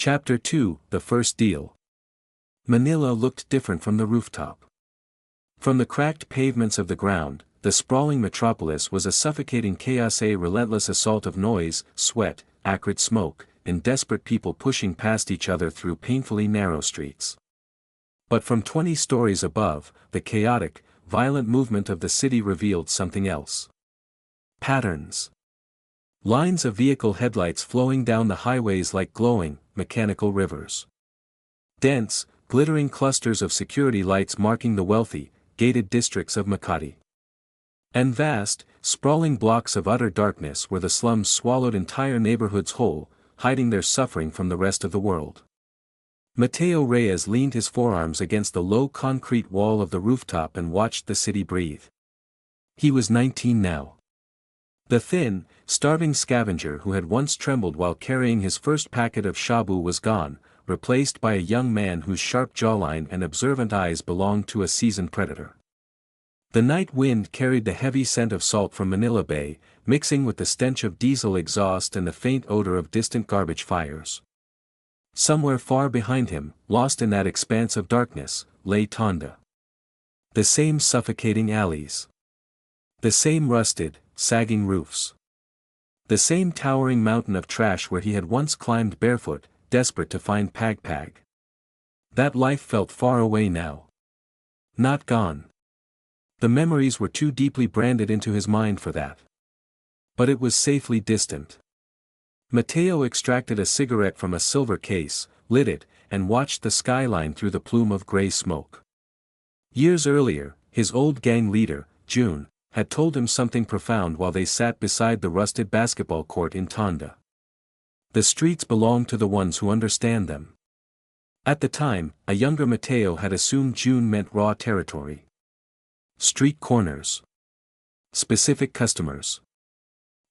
Chapter 2, The First Deal. Manila looked different from the rooftop. From the cracked pavements of the ground, the sprawling metropolis was a suffocating chaos, a relentless assault of noise, sweat, acrid smoke, and desperate people pushing past each other through painfully narrow streets. But from 20 stories above, the chaotic, violent movement of the city revealed something else. Patterns. Lines of vehicle headlights flowing down the highways like glowing, mechanical rivers. Dense, glittering clusters of security lights marking the wealthy, gated districts of Makati. And vast, sprawling blocks of utter darkness where the slums swallowed entire neighborhoods whole, hiding their suffering from the rest of the world. Mateo Reyes leaned his forearms against the low concrete wall of the rooftop and watched the city breathe. He was 19 now. The thin, starving scavenger who had once trembled while carrying his first packet of shabu was gone, replaced by a young man whose sharp jawline and observant eyes belonged to a seasoned predator. The night wind carried the heavy scent of salt from Manila Bay, mixing with the stench of diesel exhaust and the faint odor of distant garbage fires. Somewhere far behind him, lost in that expanse of darkness, lay Tondo. The same suffocating alleys. The same rusted, sagging roofs. The same towering mountain of trash where he had once climbed barefoot, desperate to find Pagpag. That life felt far away now. Not gone. The memories were too deeply branded into his mind for that. But it was safely distant. Mateo extracted a cigarette from a silver case, lit it, and watched the skyline through the plume of gray smoke. Years earlier, his old gang leader, June, had told him something profound while they sat beside the rusted basketball court in Tondo. The streets belong to the ones who understand them. At the time, a younger Mateo had assumed June meant raw territory. Street corners. Specific customers.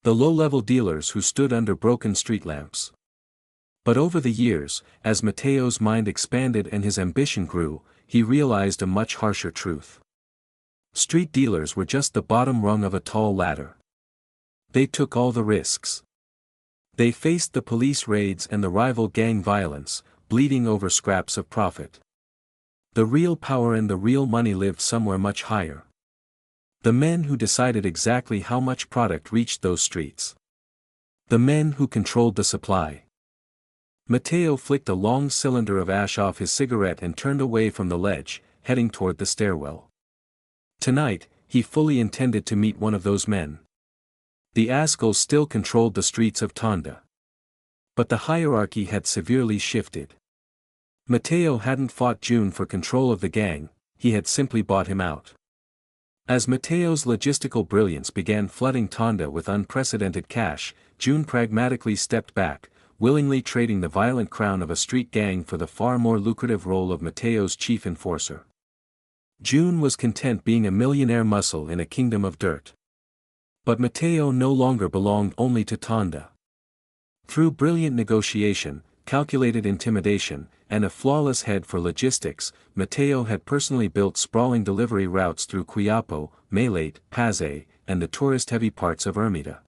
The low-level dealers who stood under broken street lamps. But over the years, as Mateo's mind expanded and his ambition grew, he realized a much harsher truth. Street dealers were just the bottom rung of a tall ladder. They took all the risks. They faced the police raids and the rival gang violence, bleeding over scraps of profit. The real power and the real money lived somewhere much higher. The men who decided exactly how much product reached those streets. The men who controlled the supply. Mateo flicked a long cylinder of ash off his cigarette and turned away from the ledge, heading toward the stairwell. Tonight, he fully intended to meet one of those men. The Ascals still controlled the streets of Tondo. But the hierarchy had severely shifted. Mateo hadn't fought June for control of the gang, he had simply bought him out. As Mateo's logistical brilliance began flooding Tondo with unprecedented cash, June pragmatically stepped back, willingly trading the violent crown of a street gang for the far more lucrative role of Mateo's chief enforcer. June was content being a millionaire muscle in a kingdom of dirt. But Mateo no longer belonged only to Tondo. Through brilliant negotiation, calculated intimidation, and a flawless head for logistics, Mateo had personally built sprawling delivery routes through Quiapo, Malate, Pasay, and the tourist-heavy parts of Ermita.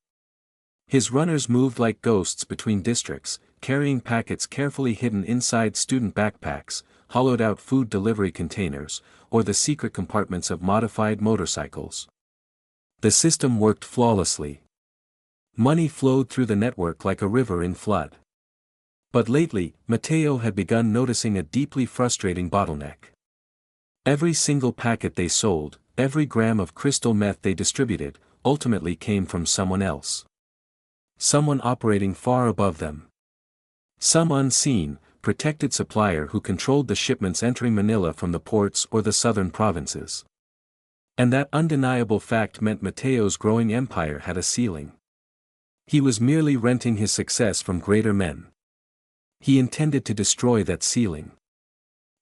His runners moved like ghosts between districts, carrying packets carefully hidden inside student backpacks, hollowed-out food delivery containers, or the secret compartments of modified motorcycles. The system worked flawlessly. Money flowed through the network like a river in flood. But lately, Mateo had begun noticing a deeply frustrating bottleneck. Every single packet they sold, every gram of crystal meth they distributed, ultimately came from someone else. Someone operating far above them. Some unseen, protected supplier who controlled the shipments entering Manila from the ports or the southern provinces. And that undeniable fact meant Mateo's growing empire had a ceiling. He was merely renting his success from greater men. He intended to destroy that ceiling.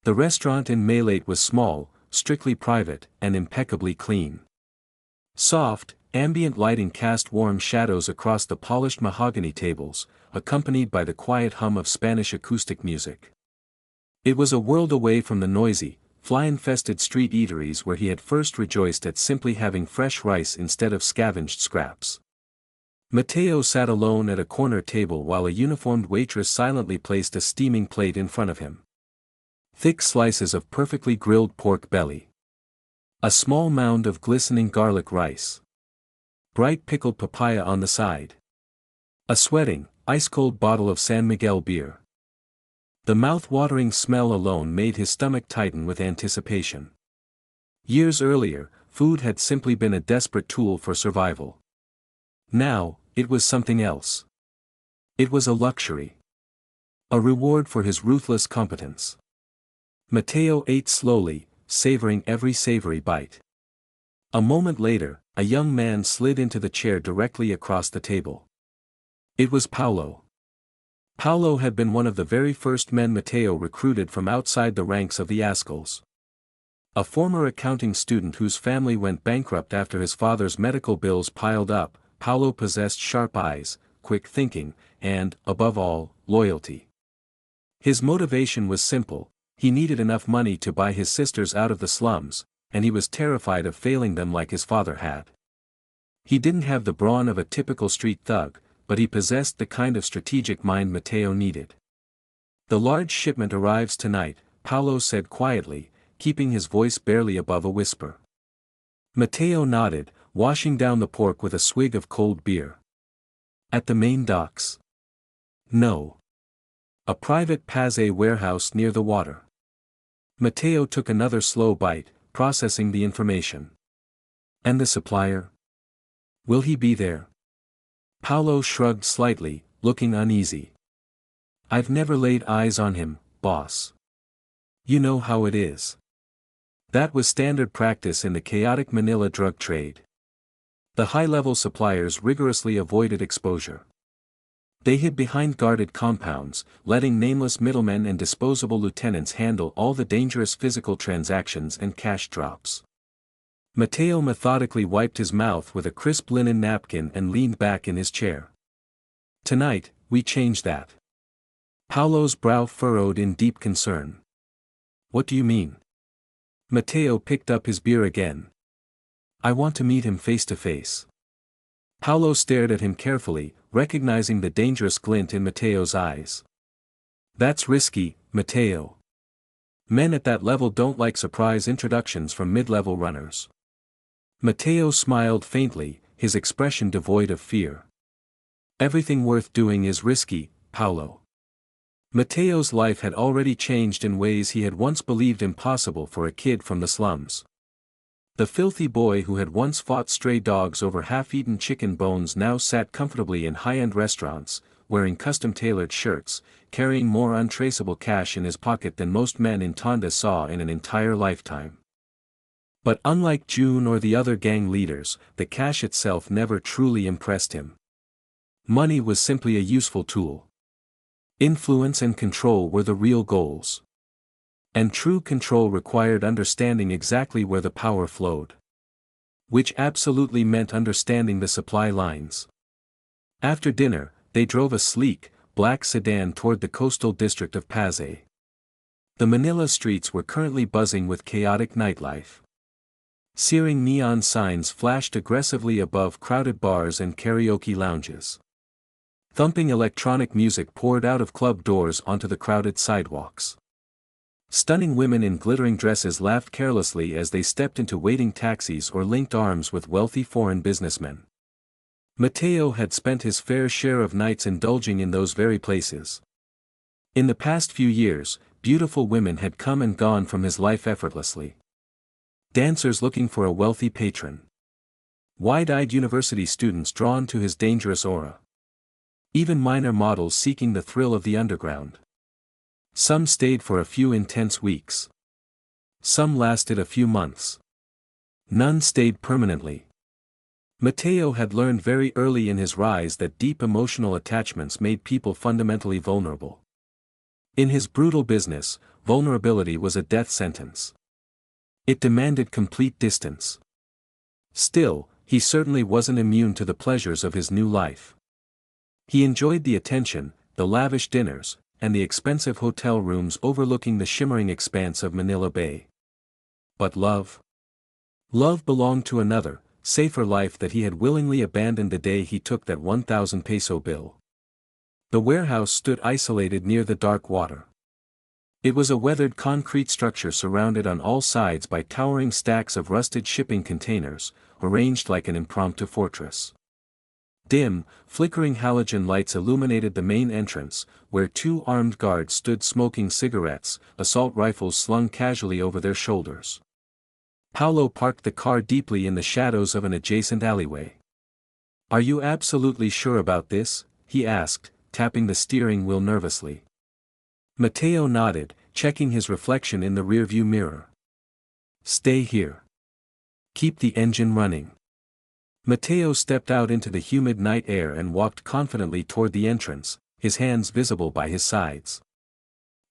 The restaurant in Malate was small, strictly private, and impeccably clean. Soft, ambient lighting cast warm shadows across the polished mahogany tables, accompanied by the quiet hum of Spanish acoustic music. It was a world away from the noisy, fly-infested street eateries where he had first rejoiced at simply having fresh rice instead of scavenged scraps. Mateo sat alone at a corner table while a uniformed waitress silently placed a steaming plate in front of him. Thick slices of perfectly grilled pork belly. A small mound of glistening garlic rice. Bright pickled papaya on the side. A sweating, ice-cold bottle of San Miguel beer. The mouth-watering smell alone made his stomach tighten with anticipation. Years earlier, food had simply been a desperate tool for survival. Now, it was something else. It was a luxury. A reward for his ruthless competence. Mateo ate slowly, savoring every savory bite. A moment later, a young man slid into the chair directly across the table. It was Paulo. Paulo had been one of the very first men Mateo recruited from outside the ranks of the Ascals. A former accounting student whose family went bankrupt after his father's medical bills piled up, Paulo possessed sharp eyes, quick thinking, and, above all, loyalty. His motivation was simple: he needed enough money to buy his sisters out of the slums, and he was terrified of failing them like his father had. He didn't have the brawn of a typical street thug, but he possessed the kind of strategic mind Mateo needed. "The large shipment arrives tonight," Paulo said quietly, keeping his voice barely above a whisper. Mateo nodded, washing down the pork with a swig of cold beer. "At the main docks?" "No. A private Paze warehouse near the water." Mateo took another slow bite, processing the information. "And the supplier? Will he be there?" Paulo shrugged slightly, looking uneasy. "I've never laid eyes on him, boss. You know how it is." That was standard practice in the chaotic Manila drug trade. The high-level suppliers rigorously avoided exposure. They hid behind guarded compounds, letting nameless middlemen and disposable lieutenants handle all the dangerous physical transactions and cash drops. Mateo methodically wiped his mouth with a crisp linen napkin and leaned back in his chair. "Tonight, we change that." Paulo's brow furrowed in deep concern. "What do you mean?" Mateo picked up his beer again. "I want to meet him face to face." Paulo stared at him carefully, recognizing the dangerous glint in Mateo's eyes. "That's risky, Mateo. Men at that level don't like surprise introductions from mid-level runners." Mateo smiled faintly, his expression devoid of fear. "Everything worth doing is risky, Paulo." Mateo's life had already changed in ways he had once believed impossible for a kid from the slums. The filthy boy who had once fought stray dogs over half-eaten chicken bones now sat comfortably in high-end restaurants, wearing custom-tailored shirts, carrying more untraceable cash in his pocket than most men in Tondo saw in an entire lifetime. But unlike June or the other gang leaders, the cash itself never truly impressed him. Money was simply a useful tool. Influence and control were the real goals. And true control required understanding exactly where the power flowed. Which absolutely meant understanding the supply lines. After dinner, they drove a sleek, black sedan toward the coastal district of Paze. The Manila streets were currently buzzing with chaotic nightlife. Searing neon signs flashed aggressively above crowded bars and karaoke lounges. Thumping electronic music poured out of club doors onto the crowded sidewalks. Stunning women in glittering dresses laughed carelessly as they stepped into waiting taxis or linked arms with wealthy foreign businessmen. Mateo had spent his fair share of nights indulging in those very places. In the past few years, beautiful women had come and gone from his life effortlessly. Dancers looking for a wealthy patron. Wide-eyed university students drawn to his dangerous aura. Even minor models seeking the thrill of the underground. Some stayed for a few intense weeks. Some lasted a few months. None stayed permanently. Mateo had learned very early in his rise that deep emotional attachments made people fundamentally vulnerable. In his brutal business, vulnerability was a death sentence. It demanded complete distance. Still, he certainly wasn't immune to the pleasures of his new life. He enjoyed the attention, the lavish dinners, and the expensive hotel rooms overlooking the shimmering expanse of Manila Bay. But love? Love belonged to another, safer life that he had willingly abandoned the day he took that 1,000 peso bill. The warehouse stood isolated near the dark water. It was a weathered concrete structure surrounded on all sides by towering stacks of rusted shipping containers, arranged like an impromptu fortress. Dim, flickering halogen lights illuminated the main entrance, where two armed guards stood smoking cigarettes, assault rifles slung casually over their shoulders. Paulo parked the car deeply in the shadows of an adjacent alleyway. "Are you absolutely sure about this?" he asked, tapping the steering wheel nervously. Mateo nodded, checking his reflection in the rearview mirror. "Stay here. Keep the engine running." Mateo stepped out into the humid night air and walked confidently toward the entrance, his hands visible by his sides.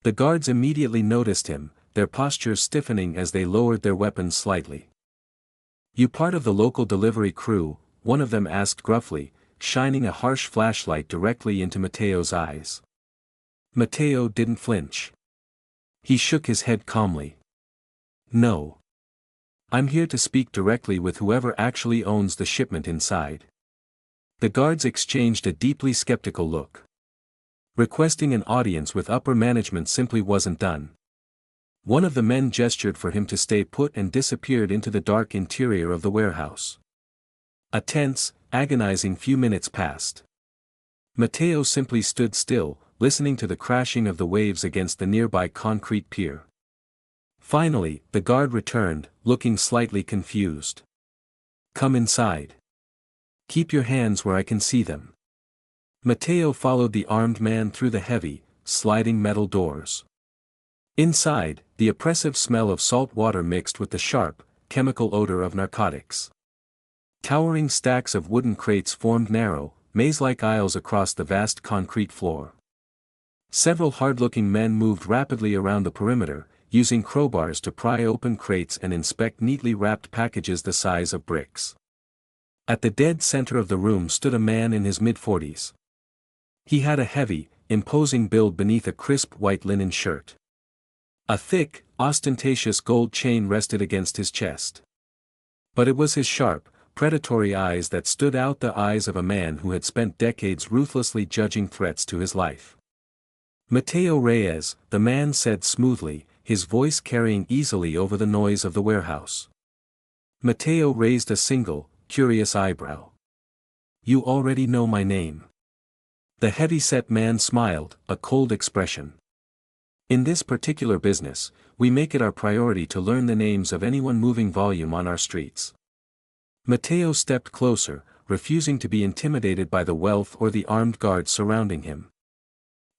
The guards immediately noticed him, their postures stiffening as they lowered their weapons slightly. "You part of the local delivery crew?" one of them asked gruffly, shining a harsh flashlight directly into Mateo's eyes. Mateo didn't flinch. He shook his head calmly. "No. I'm here to speak directly with whoever actually owns the shipment inside." The guards exchanged a deeply skeptical look. Requesting an audience with upper management simply wasn't done. One of the men gestured for him to stay put and disappeared into the dark interior of the warehouse. A tense, agonizing few minutes passed. Mateo simply stood still, listening to the crashing of the waves against the nearby concrete pier. Finally, the guard returned, looking slightly confused. "Come inside. Keep your hands where I can see them." Mateo followed the armed man through the heavy, sliding metal doors. Inside, the oppressive smell of salt water mixed with the sharp, chemical odor of narcotics. Towering stacks of wooden crates formed narrow, maze-like aisles across the vast concrete floor. Several hard-looking men moved rapidly around the perimeter, using crowbars to pry open crates and inspect neatly wrapped packages the size of bricks. At the dead center of the room stood a man in his mid-40s. He had a heavy, imposing build beneath a crisp white linen shirt. A thick, ostentatious gold chain rested against his chest. But it was his sharp, predatory eyes that stood out, the eyes of a man who had spent decades ruthlessly judging threats to his life. "Mateo Reyes," the man said smoothly, his voice carrying easily over the noise of the warehouse. Mateo raised a single, curious eyebrow. "You already know my name." The heavy-set man smiled, a cold expression. "In this particular business, we make it our priority to learn the names of anyone moving volume on our streets." Mateo stepped closer, refusing to be intimidated by the wealth or the armed guards surrounding him.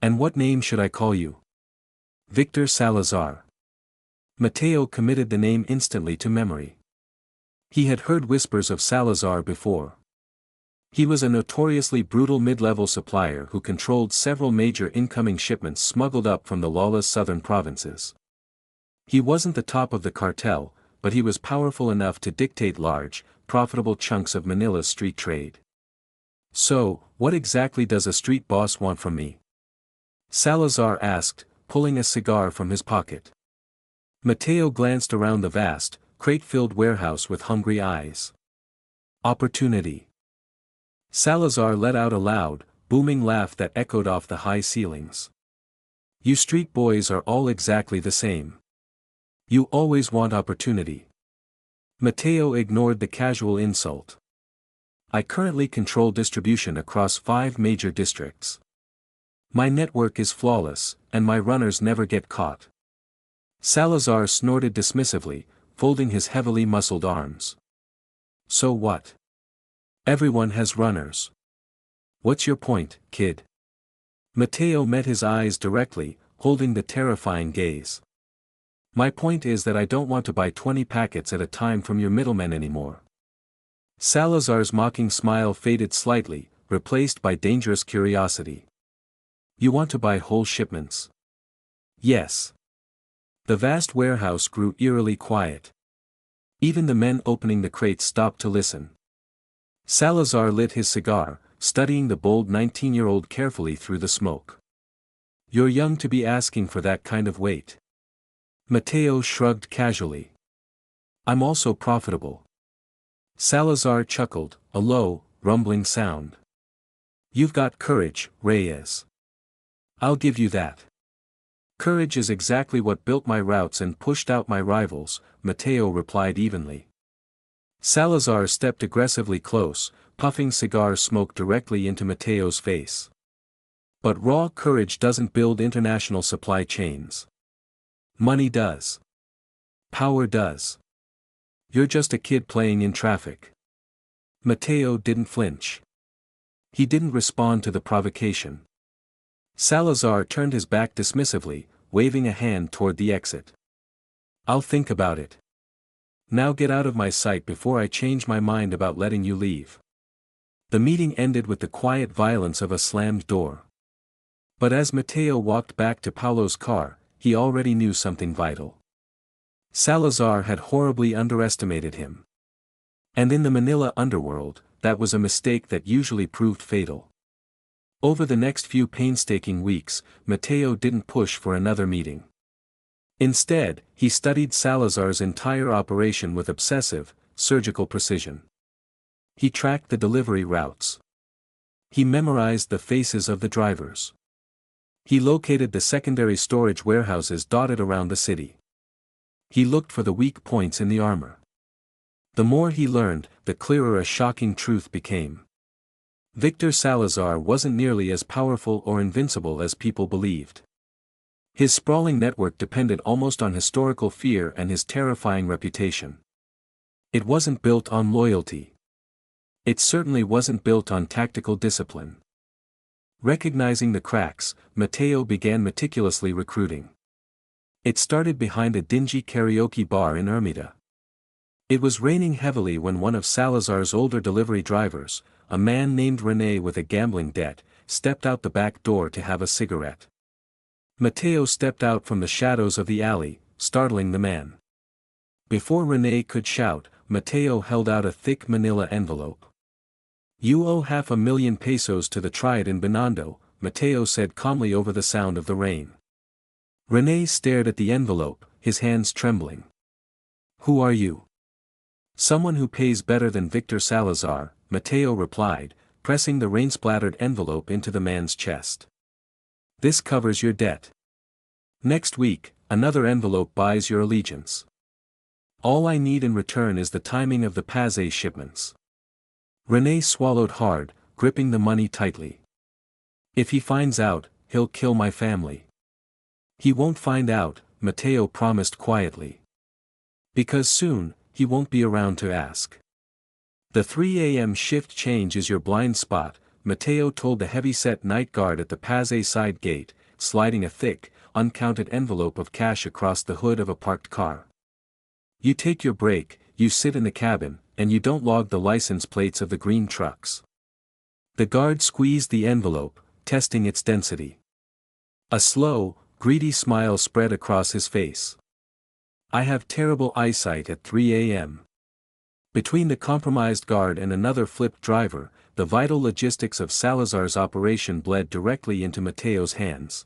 "And what name should I call you?" "Victor Salazar." Mateo committed the name instantly to memory. He had heard whispers of Salazar before. He was a notoriously brutal mid-level supplier who controlled several major incoming shipments smuggled up from the lawless southern provinces. He wasn't the top of the cartel, but he was powerful enough to dictate large, profitable chunks of Manila's street trade. "So, what exactly does a street boss want from me?" Salazar asked, pulling a cigar from his pocket. Mateo glanced around the vast, crate-filled warehouse with hungry eyes. "Opportunity." Salazar let out a loud, booming laugh that echoed off the high ceilings. "You street boys are all exactly the same. You always want opportunity." Mateo ignored the casual insult. "I currently control distribution across 5 major districts. My network is flawless, and my runners never get caught." Salazar snorted dismissively, folding his heavily muscled arms. "So what? Everyone has runners. What's your point, kid?" Mateo met his eyes directly, holding the terrifying gaze. "My point is that I don't want to buy 20 packets at a time from your middlemen anymore." Salazar's mocking smile faded slightly, replaced by dangerous curiosity. "You want to buy whole shipments?" "Yes." The vast warehouse grew eerily quiet. Even the men opening the crates stopped to listen. Salazar lit his cigar, studying the bold 19-year-old carefully through the smoke. "You're young to be asking for that kind of weight." Mateo shrugged casually. "I'm also profitable. Salazar chuckled, a low, rumbling sound. You've got courage, Reyes. I'll give you that. Courage is exactly what built my routes and pushed out my rivals, Mateo replied evenly. Salazar stepped aggressively close, puffing cigar smoke directly into Mateo's face. But raw courage doesn't build international supply chains. Money does. Power does. You're just a kid playing in traffic. Mateo didn't flinch. He didn't respond to the provocation. Salazar turned his back dismissively, waving a hand toward the exit. I'll think about it. Now get out of my sight before I change my mind about letting you leave. The meeting ended with the quiet violence of a slammed door. But as Mateo walked back to Paulo's car, he already knew something vital. Salazar had horribly underestimated him. And in the Manila underworld, that was a mistake that usually proved fatal. Over the next few painstaking weeks, Mateo didn't push for another meeting. Instead, he studied Salazar's entire operation with obsessive, surgical precision. He tracked the delivery routes. He memorized the faces of the drivers. He located the secondary storage warehouses dotted around the city. He looked for the weak points in the armor. The more he learned, the clearer a shocking truth became. Victor Salazar wasn't nearly as powerful or invincible as people believed. His sprawling network depended almost on historical fear and his terrifying reputation. It wasn't built on loyalty. It certainly wasn't built on tactical discipline. Recognizing the cracks, Mateo began meticulously recruiting. It started behind a dingy karaoke bar in Ermita. It was raining heavily when one of Salazar's older delivery drivers, a man named René with a gambling debt, stepped out the back door to have a cigarette. Mateo stepped out from the shadows of the alley, startling the man. Before René could shout, Mateo held out a thick manila envelope. You owe 500,000 pesos to the triad in Binondo, Mateo said calmly over the sound of the rain. René stared at the envelope, his hands trembling. Who are you? Someone who pays better than Victor Salazar, Mateo replied, pressing the rain-splattered envelope into the man's chest. This covers your debt. Next week, another envelope buys your allegiance. All I need in return is the timing of the Pazé shipments. René swallowed hard, gripping the money tightly. If he finds out, he'll kill my family. He won't find out, Mateo promised quietly. Because soon, he won't be around to ask. The 3 a.m. shift change is your blind spot, Mateo told the heavy-set night guard at the Pazé side gate, sliding a thick, uncounted envelope of cash across the hood of a parked car. You take your break, you sit in the cabin, and you don't log the license plates of the green trucks. The guard squeezed the envelope, testing its density. A slow, greedy smile spread across his face. I have terrible eyesight at 3 a.m. Between the compromised guard and another flipped driver, the vital logistics of Salazar's operation bled directly into Mateo's hands.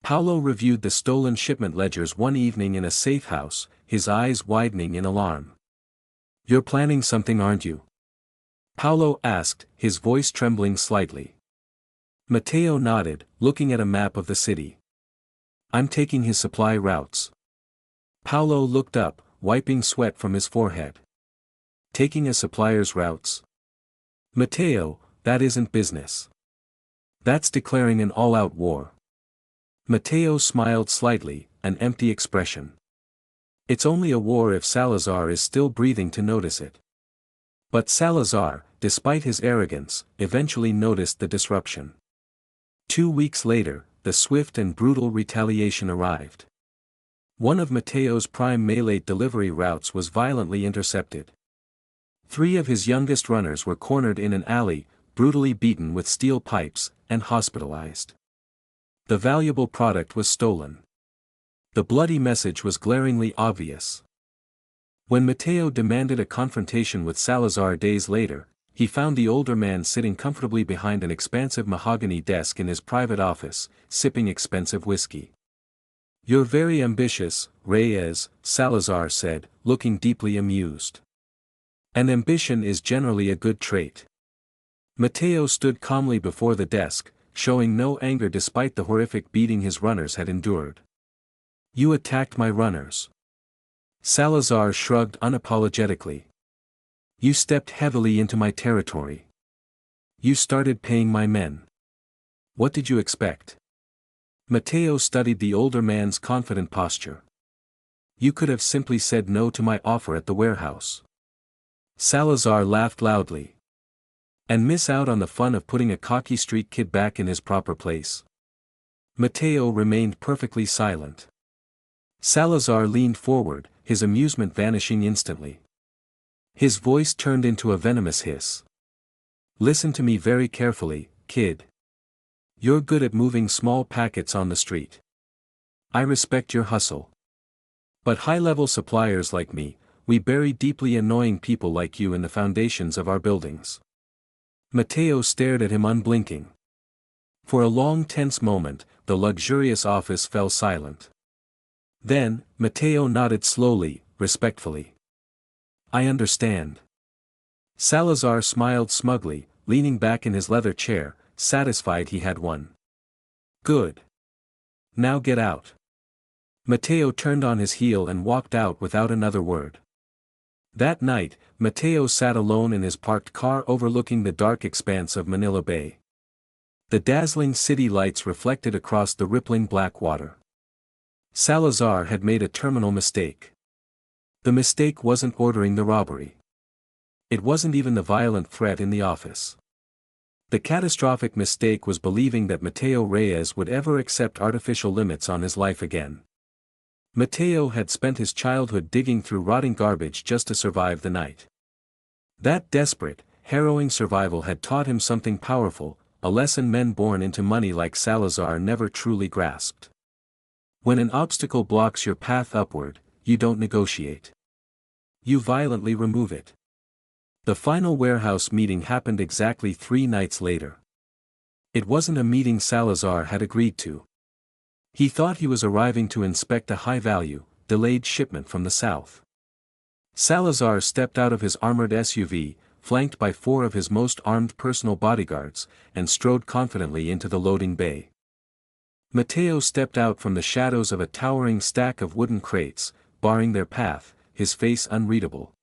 Paulo reviewed the stolen shipment ledgers one evening in a safe house, his eyes widening in alarm. You're planning something, aren't you? Paulo asked, his voice trembling slightly. Mateo nodded, looking at a map of the city. I'm taking his supply routes. Paulo looked up, wiping sweat from his forehead. Taking a supplier's routes? Mateo, that isn't business. That's declaring an all-out war. Mateo smiled slightly, an empty expression. It's only a war if Salazar is still breathing to notice it. But Salazar, despite his arrogance, eventually noticed the disruption. 2 weeks later, the swift and brutal retaliation arrived. One of Mateo's prime Malay delivery routes was violently intercepted. 3 of his youngest runners were cornered in an alley, brutally beaten with steel pipes, and hospitalized. The valuable product was stolen. The bloody message was glaringly obvious. When Mateo demanded a confrontation with Salazar days later, he found the older man sitting comfortably behind an expansive mahogany desk in his private office, sipping expensive whiskey. You're very ambitious, Reyes, Salazar said, looking deeply amused. And ambition is generally a good trait. Mateo stood calmly before the desk, showing no anger despite the horrific beating his runners had endured. You attacked my runners. Salazar shrugged unapologetically. You stepped heavily into my territory. You started paying my men. What did you expect? Mateo studied the older man's confident posture. You could have simply said no to my offer at the warehouse. Salazar laughed loudly. And miss out on the fun of putting a cocky street kid back in his proper place. Mateo remained perfectly silent. Salazar leaned forward, his amusement vanishing instantly. His voice turned into a venomous hiss. Listen to me very carefully, kid. You're good at moving small packets on the street. I respect your hustle. But high-level suppliers like me, we bury deeply annoying people like you in the foundations of our buildings. Mateo stared at him unblinking. For a long tense moment, the luxurious office fell silent. Then, Mateo nodded slowly, respectfully. I understand. Salazar smiled smugly, leaning back in his leather chair, satisfied he had won. Good. Now get out. Mateo turned on his heel and walked out without another word. That night, Mateo sat alone in his parked car overlooking the dark expanse of Manila Bay. The dazzling city lights reflected across the rippling black water. Salazar had made a terminal mistake. The mistake wasn't ordering the robbery. It wasn't even the violent threat in the office. The catastrophic mistake was believing that Mateo Reyes would ever accept artificial limits on his life again. Mateo had spent his childhood digging through rotting garbage just to survive the night. That desperate, harrowing survival had taught him something powerful, a lesson men born into money like Salazar never truly grasped. When an obstacle blocks your path upward, you don't negotiate. You violently remove it. The final warehouse meeting happened exactly 3 nights later. It wasn't a meeting Salazar had agreed to. He thought he was arriving to inspect a high-value, delayed shipment from the south. Salazar stepped out of his armored SUV, flanked by 4 of his most armed personal bodyguards, and strode confidently into the loading bay. Mateo stepped out from the shadows of a towering stack of wooden crates, barring their path, his face unreadable.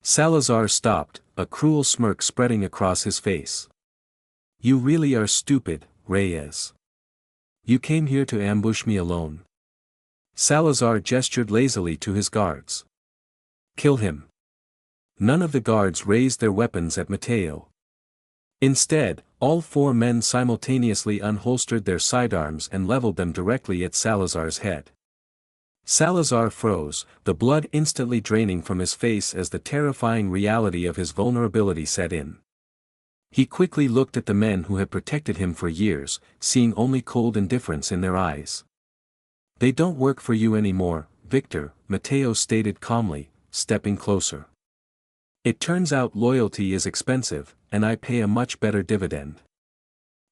Salazar stopped, a cruel smirk spreading across his face. You really are stupid, Reyes. You came here to ambush me alone. Salazar gestured lazily to his guards. Kill him. None of the guards raised their weapons at Mateo. Instead, all 4 men simultaneously unholstered their sidearms and leveled them directly at Salazar's head. Salazar froze, the blood instantly draining from his face as the terrifying reality of his vulnerability set in. He quickly looked at the men who had protected him for years, seeing only cold indifference in their eyes. They don't work for you anymore, Victor, Mateo stated calmly, stepping closer. It turns out loyalty is expensive, and I pay a much better dividend.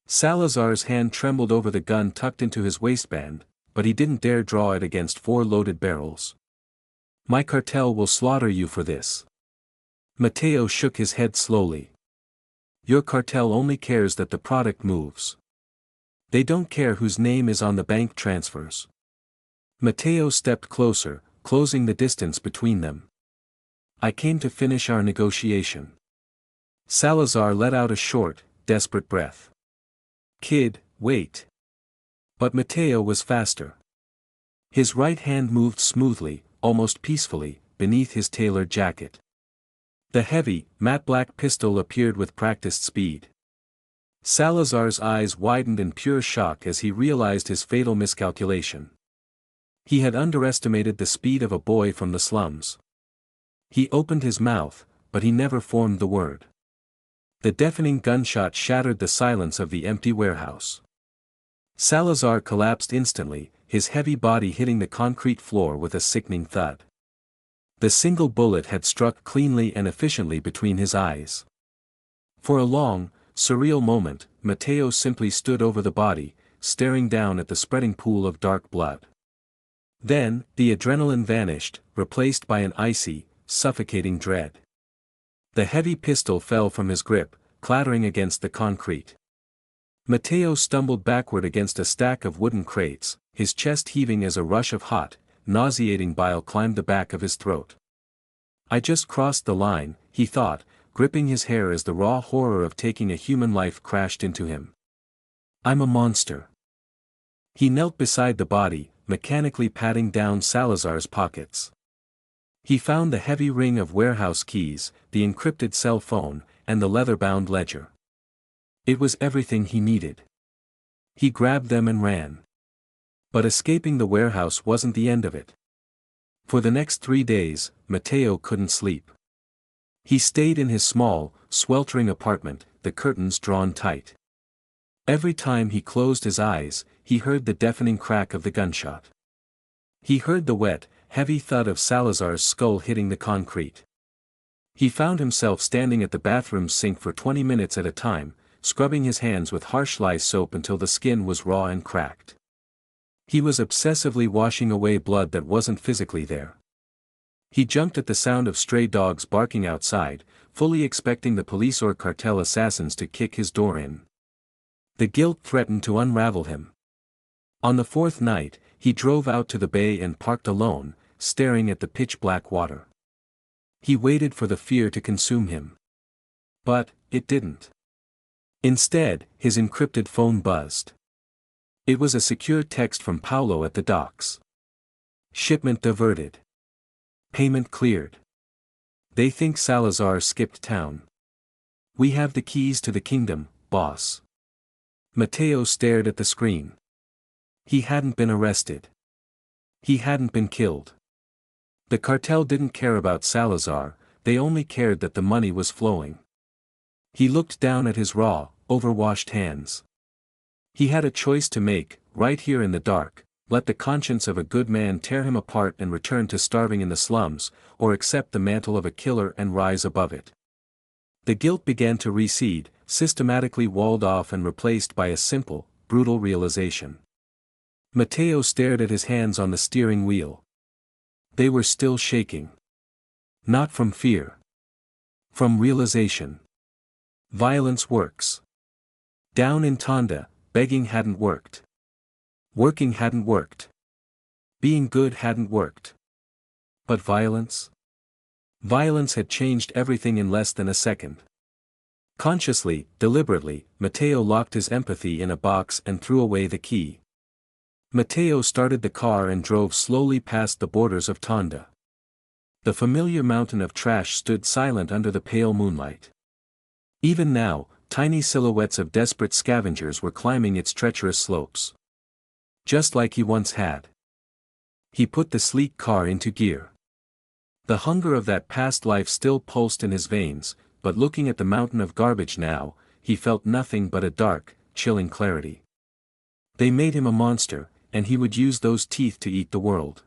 Salazar's hand trembled over the gun tucked into his waistband, but he didn't dare draw it against 4 loaded barrels. My cartel will slaughter you for this. Mateo shook his head slowly. Your cartel only cares that the product moves. They don't care whose name is on the bank transfers. Mateo stepped closer, closing the distance between them. I came to finish our negotiation. Salazar let out a short, desperate breath. Kid, wait. But Mateo was faster. His right hand moved smoothly, almost peacefully, beneath his tailored jacket. The heavy, matte black pistol appeared with practiced speed. Salazar's eyes widened in pure shock as he realized his fatal miscalculation. He had underestimated the speed of a boy from the slums. He opened his mouth, but he never formed the word. The deafening gunshot shattered the silence of the empty warehouse. Salazar collapsed instantly, his heavy body hitting the concrete floor with a sickening thud. The single bullet had struck cleanly and efficiently between his eyes. For a long, surreal moment, Mateo simply stood over the body, staring down at the spreading pool of dark blood. Then, the adrenaline vanished, replaced by an icy, suffocating dread. The heavy pistol fell from his grip, clattering against the concrete. Mateo stumbled backward against a stack of wooden crates, his chest heaving as a rush of hot, nauseating bile climbed the back of his throat. I just crossed the line, he thought, gripping his hair as the raw horror of taking a human life crashed into him. I'm a monster. He knelt beside the body, mechanically patting down Salazar's pockets. He found the heavy ring of warehouse keys, the encrypted cell phone, and the leather-bound ledger. It was everything he needed. He grabbed them and ran. But escaping the warehouse wasn't the end of it. For the next 3 days, Mateo couldn't sleep. He stayed in his small, sweltering apartment, the curtains drawn tight. Every time he closed his eyes, he heard the deafening crack of the gunshot. He heard the wet, heavy thud of Salazar's skull hitting the concrete. He found himself standing at the bathroom sink for 20 minutes at a time, scrubbing his hands with harsh lye soap until the skin was raw and cracked. He was obsessively washing away blood that wasn't physically there. He jumped at the sound of stray dogs barking outside, fully expecting the police or cartel assassins to kick his door in. The guilt threatened to unravel him. On the 4th night, he drove out to the bay and parked alone, staring at the pitch-black water. He waited for the fear to consume him. But, it didn't. Instead, his encrypted phone buzzed. It was a secure text from Paulo at the docks. Shipment diverted. Payment cleared. They think Salazar skipped town. We have the keys to the kingdom, boss. Mateo stared at the screen. He hadn't been arrested. He hadn't been killed. The cartel didn't care about Salazar, they only cared that the money was flowing. He looked down at his raw, overwashed hands. He had a choice to make, right here in the dark: let the conscience of a good man tear him apart and return to starving in the slums, or accept the mantle of a killer and rise above it. The guilt began to recede, systematically walled off and replaced by a simple, brutal realization. Mateo stared at his hands on the steering wheel. They were still shaking. Not from fear. From realization. Violence works. Down in Tondo, begging hadn't worked. Working hadn't worked. Being good hadn't worked. But violence? Violence had changed everything in less than a second. Consciously, deliberately, Mateo locked his empathy in a box and threw away the key. Mateo started the car and drove slowly past the borders of Tondo. The familiar mountain of trash stood silent under the pale moonlight. Even now, tiny silhouettes of desperate scavengers were climbing its treacherous slopes. Just like he once had. He put the sleek car into gear. The hunger of that past life still pulsed in his veins, but looking at the mountain of garbage now, he felt nothing but a dark, chilling clarity. They made him a monster, and he would use those teeth to eat the world.